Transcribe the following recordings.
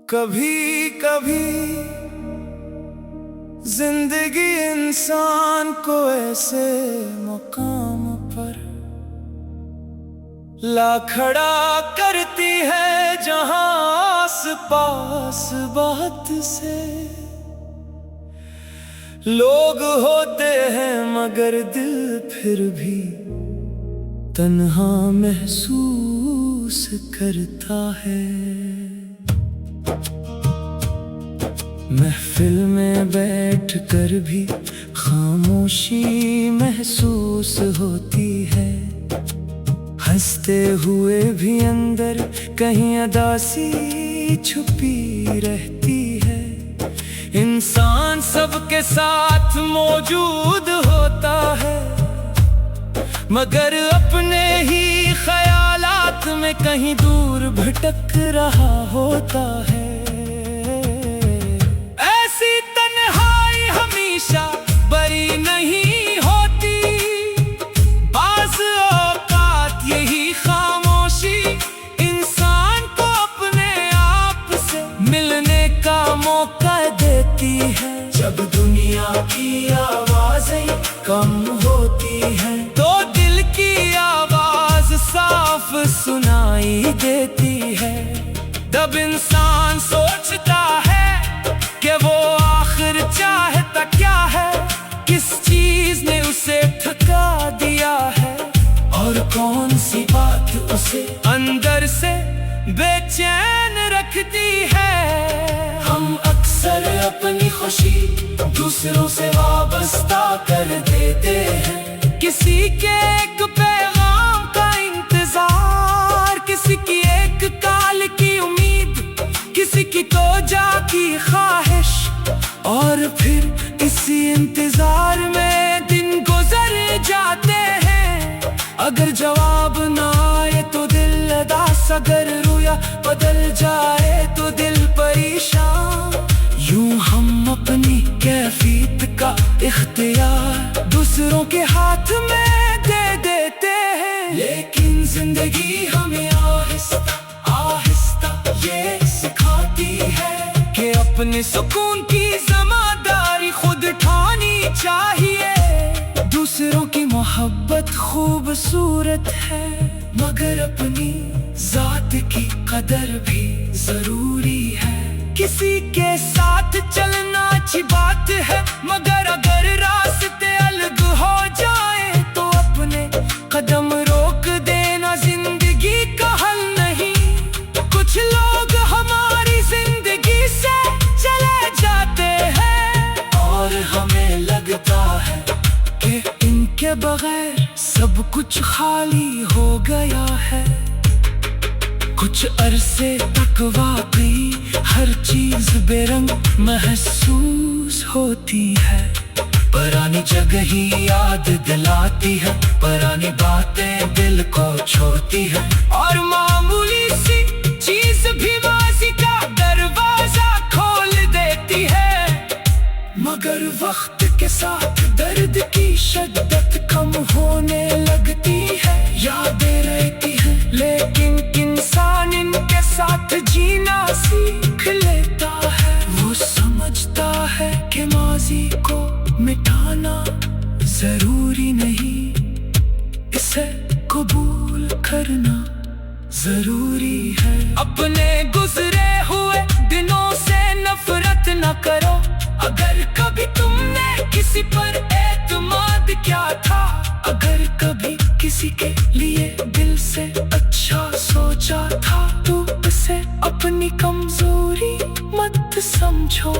कभी कभी जिंदगी इंसान को ऐसे मुकाम पर ला खड़ा करती है जहां आस पास बहुत से लोग होते हैं, मगर दिल फिर भी तन्हा महसूस करता है। महफिल में बैठ कर भी खामोशी महसूस होती है, हंसते हुए भी अंदर कहीं उदासी छुपी रहती है। इंसान सबके साथ मौजूद होता है, मगर अपने ही ख्यालात में कहीं दूर भटक रहा होता है। ऐसी तन्हाई हमेशा बड़ी नहीं होती, बाज़ औक़ात यही खामोशी इंसान को अपने आप से मिलने का मौका देती है। जब दुनिया की आवाज़ें कम होती हैं तो दिल की आवाज़ साफ सुनाई देती है। तब इंसान सोचता है कि वो आखिर चाहता क्या है, किस चीज़ ने उसे थका दिया है, और कौन सी बात उसे अंदर से बेचैन रखती है। हम अक्सर अपनी खुशी दूसरों से वाबस्ता कर देते हैं, किसी के एक पैगाम का इंतजार, किसी की एक काल की उम्मीद, किसी की तोजा की ख्वाहिश, और फिर इसी इंतजार में दिन गुजर जाते हैं। अगर जवाब ना आए तो दिल उदास, अगर रोया बदल जाए तो दिल परेशान। यूं हम अपनी कैफियत का इख्तियार दूसरों के हाथ में दे देते हैं। लेकिन जिंदगी हमें आहिस्ता आहिस्ता ये सिखाती है कि अपने सुकून की ज़िम्मेदारी खुद उठानी चाहिए। दूसरों की मोहब्बत खूबसूरत है, मगर अपनी जात की कदर भी जरूरी है। किसी के साथ चलना अच्छी बात है, मगर अगर रास्ते अलग हो जाए तो अपने कदम रोक देना जिंदगी का हल नहीं। कुछ लोग हमारी जिंदगी से चले जाते हैं और हमें लगता है कि इनके बगैर सब कुछ खाली हो गया है। कुछ अरसे तक वाकई हर चीज बेरंग महसूस होती है, पुरानी जगह ही याद दिलाती है, पुरानी बातें दिल को छोड़ती है, और मामूली सी चीज भी माजी का दरवाजा खोल देती है। मगर वक्त के साथ दर्द की शिद्दत कम होने लगती है, यादें रहती हैं लेकिन इंसान इनके साथ जीना सीख लेता है। वो समझता है कि माजी को मिटाना जरूरी नहीं, इसे कबूल करना जरूरी है। अपने गुजरे हुए दिनों से नफरत न करो, अगर कभी तुमने किसी पर एतमाद किया था, अगर कभी किसी के लिए दिल से अच्छा सोचा था, तो उसे अपनी कमजोरी मत समझो।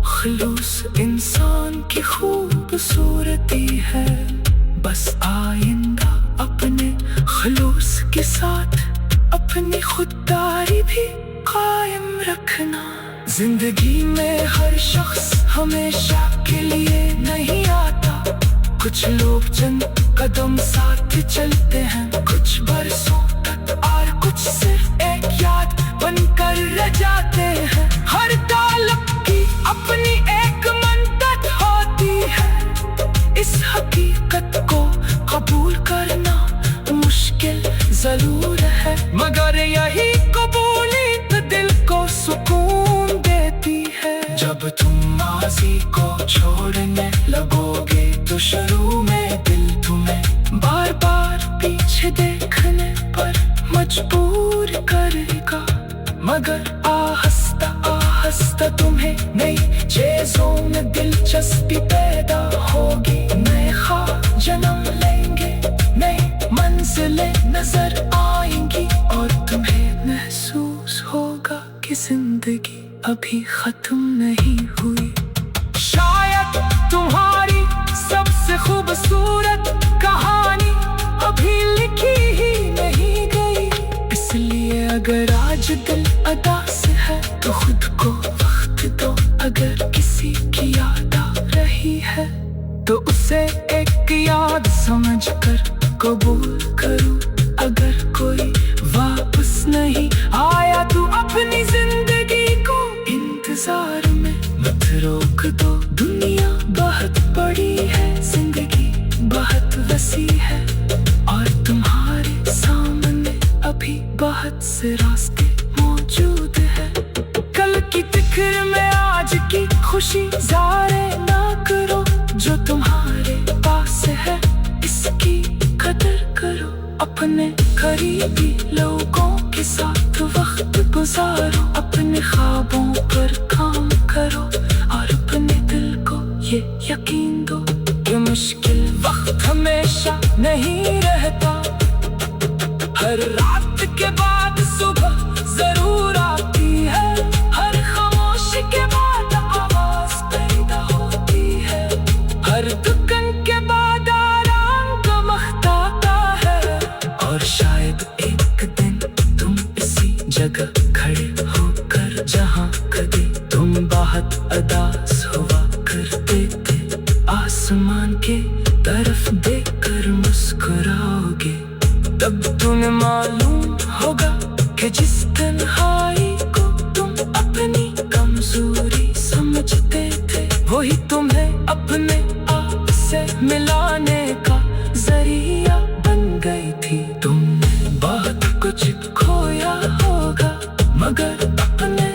खलूस इंसान की खूबसूरती है, बस आइंदा अपने खलूस के साथ अपनी खुददारी भी कायम रखना। जिंदगी में हर शख्स हमेशा के लिए नहीं आता, कुछ लोग चंद कदम साथ चलते हैं, कुछ बरसों तक और कुछ सिर्फ एक याद बनकर रह जाते हैं। हर ताल्लुक की अपनी एक मंतत होती है, इस हकीकत को कबूल करना मुश्किल जरूर है, मगर यही कबूलियत दिल को मगर आहिस्ता तुम्हें नई चीजों में दिलचस्पी पैदा होगी। नए ख्वाब जन्म लेंगे, नई मंजिलें नजर आएंगी और तुम्हें महसूस होगा कि जिंदगी अभी खत्म नहीं हुई। शायद तुम्हारी सबसे खूबसूरत कहानी अभी लिखी ही नहीं गई। इसलिए अगर आज दिल अदास है तो खुद को वक्त दो। अगर किसी की याद आ रही है तो उसे एक याद समझकर कबूल करो। अगर कोई वापस नहीं आया तो अपनी जिंदगी को इंतजार में मत रोक दो। दुनिया बहुत बड़ी है, जिंदगी बहुत वसी है और तुम्हारे सामने अभी बहुत से रास्ते मौजूद है। कल की फिक्र में आज की खुशी ज़ारे ना करो। जो तुम्हारे पास है इसकी कदर करो। अपने करीबी लोगों के साथ वक्त गुजारो। अपने ख्वाबों पर काम करो और अपने दिल को ये यकीन दो कि मुश्किल वक्त हमेशा नहीं रहता। हर रात के बाद सुबह जरूर आती है। हर खामोशी के बाद आवाज पैदा होती है। हर दुखन के बाद आराम का वक्त आता है। और शायद एक दिन तुम इसी जगह खड़े होकर जहां कभी तुम बहुत उदास हुआ करते थे, आसमान के तरफ देखकर मुस्कुराओगे। तब तुम्हें मालूम होगा कि जिस तन्हाई को तुम अपनी कमजोरी समझते थे वही तुम्हें अपने आप से मिलाने का जरिया बन गई थी। तुमने बहुत कुछ खोया होगा मगर अपने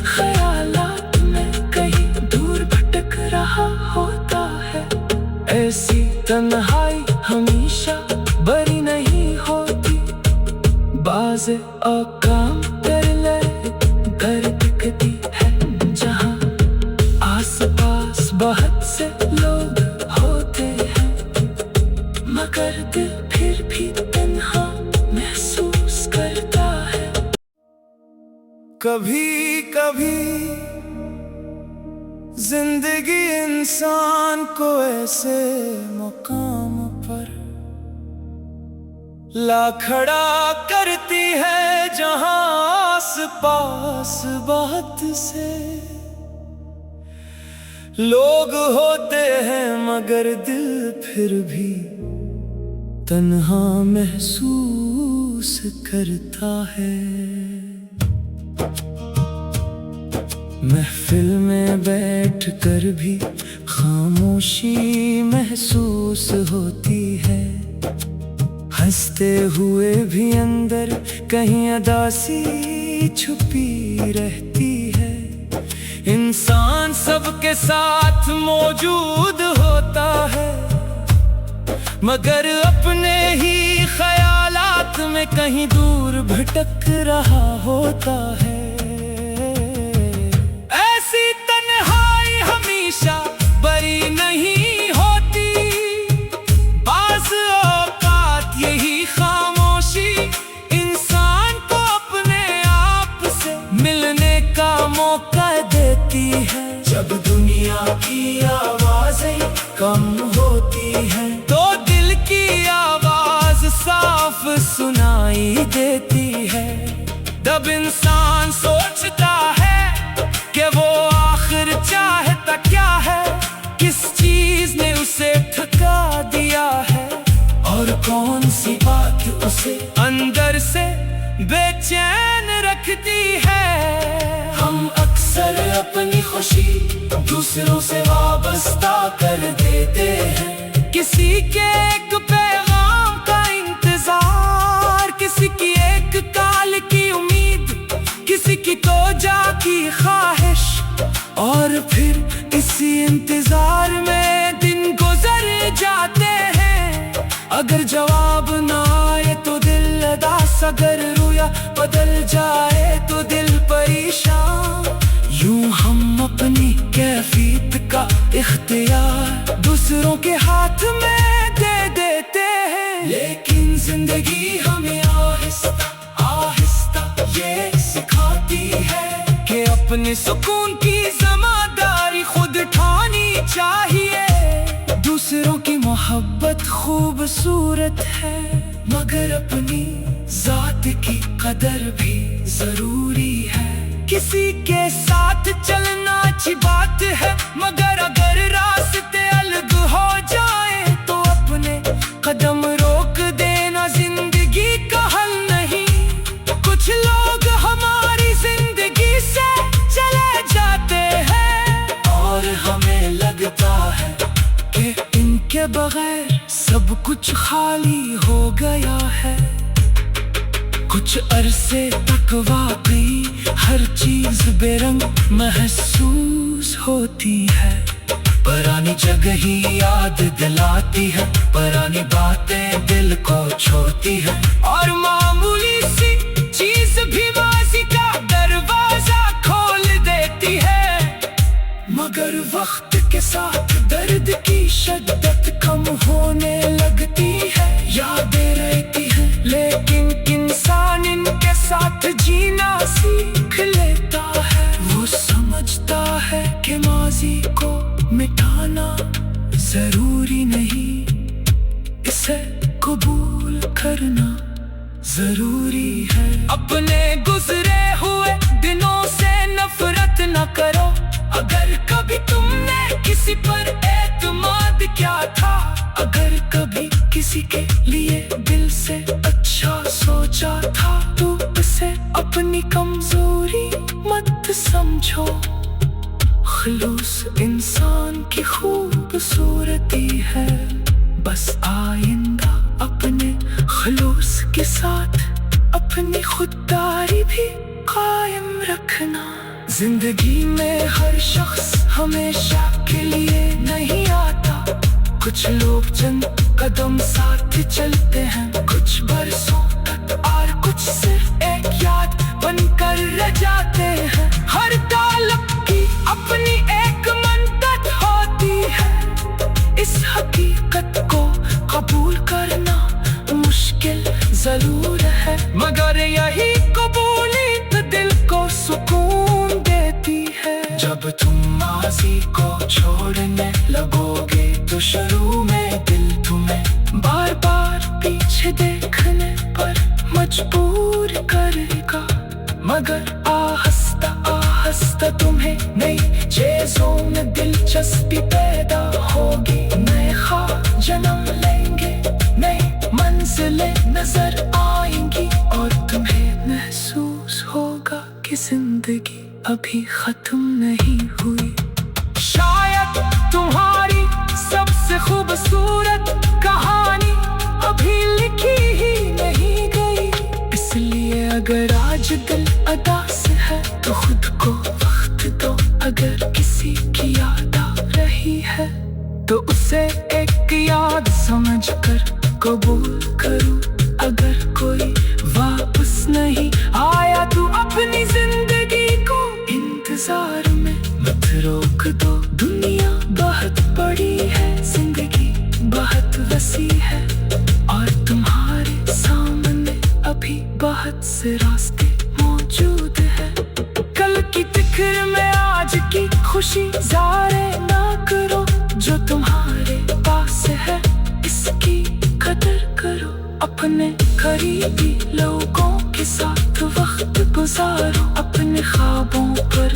ख्यालात में कहीं दूर भटक रहा होता है। ऐसी तन्हाई हमेशा बड़ी नहीं होती। बाज़ औकाम तरले घर दिखती है जहाँ आसपास बहुत से लोग होते हैं मगर दिल फिर भी तन्हा महसूस करता है। कभी कभी जिंदगी इंसान को ऐसे मुकाम पर ला खड़ा करती है जहां आस पास बहुत से लोग होते हैं मगर दिल फिर भी तन्हा महसूस करता है। महफिल में बैठ कर भी खामोशी महसूस होती है। हंसते हुए भी अंदर कहीं उदासी छुपी रहती है। इंसान सबके साथ मौजूद होता है मगर अपने ही ख्यालात में कहीं दूर भटक रहा होता है। ऐसी तन्हाई हमेशा बड़ी नहीं होती। बाज़ औकात यही खामोशी इंसान को अपने आप से मिलने का मौका देती है। जब दुनिया की आवाजें कम होती हैं तो दिल की आवाज साफ सुनाई देती है। तब इंसान सोचता है कि वो आखिर चाहता क्या है, किस चीज ने उसे थका दिया है और कौन सी बात उसे अंदर से बेचैन रखती है। हम अक्सर अपनी खुशी दूसरों से वाबस्ता कर देते हैं। किसी के एक पैगाम का इंतजार, किसी की एक काल की उम्मीद, किसी की तोजा की ख्वाहिश, और फिर इसी इंतजार में दिन गुजर जाते हैं। अगर जवाब ना आए तो दिल उदास, अगर रोया बदल जाए तो दिल इख्तियार दूसरों के हाथ में दे देते हैं। लेकिन जिंदगी हमें आहिस्ता आहिस्ता ये सिखाती है कि अपने सुकून की जिम्मेदारी खुद उठानी चाहिए। दूसरों की मोहब्बत खूबसूरत है, मगर अपनी जात की कदर भी जरूरी है। किसी के साथ चलना अच्छी बात है, मगर अगर रास्ते अलग हो जाए तो अपने कदम रोक देना जिंदगी का हल नहीं। कुछ लोग हमारी जिंदगी से चले जाते हैं और हमें लगता है कि इनके बगैर सब कुछ खाली हो गया है। कुछ अरसे तक वाकई हर चीज बेरंग महसूस होती है। पुरानी जगह ही याद दिलाती है, पुरानी बातें दिल को छोड़ती है, और मामूली सी चीज भी माजी का दरवाजा खोल देती है। मगर वक्त के साथ दर्द की शिद्दत कम होने लगती है। यादें रहती है लेकिन इंसान इनके साथ जीना सीख लेता है। वो समझता है कि माजी को मिटाना जरूरी नहीं, इसे कबूल करना जरूरी है। अपने गुजरे हुए दिनों से नफरत न करो। अगर कभी तुमने किसी पर एतमाद किया था, अगर कभी किसी के लिए दिल से अच्छा सोचा था, तो उसे अपनी कमजोरी मत समझो। खुलूस इंसान की खूबसूरती है, बस आइंदा अपने खुलूस के साथ अपनी खुददारी भी कायम रखना। जिंदगी में हर शख्स हमेशा के लिए नहीं आता। कुछ लोग चंद कदम साथ चलते हैं, कुछ बरसों तक, और कुछ सिर्फ एक याद बनकर रह जाते हैं। हर तालब की अपनी एक मन्नत होती है। इस हकीकत को कबूल करना मुश्किल जरूर है, मगर यही कबूलियत दिल को सुकून देती है। जब तुम माजी को छोड़ने लगोगे तो शुरू में दिल तुम्हें बार बार पीछे देखने पर मजबूर करेगा, मगर आहिस्ता आहिस्ता तुम्हें नई चीजों में दिलचस्पी पैदा होगी। नए ख्वाब जन्म लेंगे, नई मंजिलें नजर आएंगी, और तुम्हें महसूस होगा कि जिंदगी अभी खत्म नहीं हुई। शायद तुम्हारी सबसे खूबसूरत कहानी अभी लिखी ही नहीं गई। इसलिए अगर आज दिल अदास है तो खुद को वक्त दो। अगर किसी की याद आ रही है तो उसे एक याद समझकर कबूल करो। अगर कोई वापस नहीं आया तो अपनी जिंदगी को इंतजार में मत रोक दो। दुनिया बहुत बड़ी है, जिंदगी बहुत वसी है, और तुम्हारे सामने अभी बहुत से रास्ते मौजूद है। कल की फिक्र में आज की खुशी ज़ारे ना करो। जो तुम्हारे पास है इसकी कदर करो। अपने करीबी लोगों के साथ वक्त गुजारो। अपने ख्वाबों पर